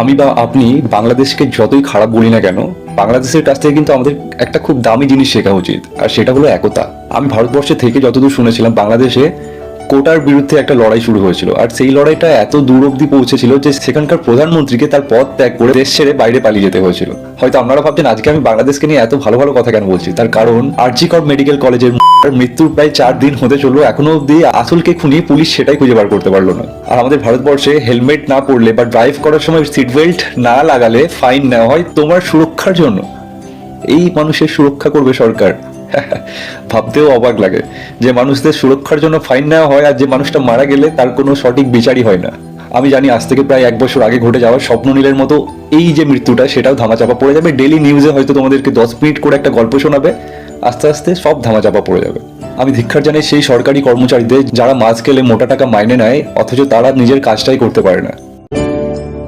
আমি বা আপনি বাংলাদেশকে যতই খারাপ বলি না কেন, বাংলাদেশের কাছ থেকে কিন্তু আমাদের একটা খুব দামি জিনিস শেখা উচিত, আর সেটা হলো একতা। আমি ভারতবর্ষে থেকে যতদূর শুনেছিলাম, বাংলাদেশে কোটার বিরুদ্ধে একটা লড়াই শুরু হয়েছিল, আর সেই লড়াইটা এত দূর অব্দি পৌঁছেছিল যে সেখানকার প্রধানমন্ত্রীকে তার পদ ত্যাগ করে দেশ ছেড়ে বাইরে পালিয়ে যেতে হয়েছিল। হয়তো আপনারা ভাবছেন আজকে আমি বাংলাদেশকে নিয়ে এত ভালো ভালো কথা কেন বলছি, তার কারণ আর.জি. কর মেডিকেল কলেজের মৃত্যুর প্রায় 4 দিন হতে চললো, এখনো অব্দি আসলকে খুঁজে পুলিশ সেটাই খুঁজে বার করতে পারলো না। আর আমাদের ভারতবর্ষে হেলমেট না পরলে বা ড্রাইভ করার সময় সিট বেল্ট না লাগালে ফাইন নেওয়া হয় তোমার সুরক্ষার জন্য। এই মানুষের সুরক্ষা করবে সরকার? ভাবতেও অবাক লাগে যে মানুষদের সুরক্ষার জন্য ফাইন নেওয়া হয়, আর যে মানুষটা মারা গেলে তার কোনো সঠিক বিচারই হয় না। আমি জানি আজ থেকে প্রায় 1 বছর আগে ঘটে যাওয়া স্বপ্ননীলের মতো এই যে মৃত্যুটা, সেটাও ধামাচাপা পড়ে যাবে। ডেলি নিউজে হয়তো তোমাদেরকে 10 মিনিট করে একটা গল্প শোনাবে, আস্তে আস্তে সব ধামাচাপা পড়ে যাবে। আমি ধিক্কার জানাই সেই সরকারি কর্মচারীদের যারা মাছ খেলে মোটা টাকা মাইনে নেয়, অথচ তারা নিজের কাজটাই করতে পারে না।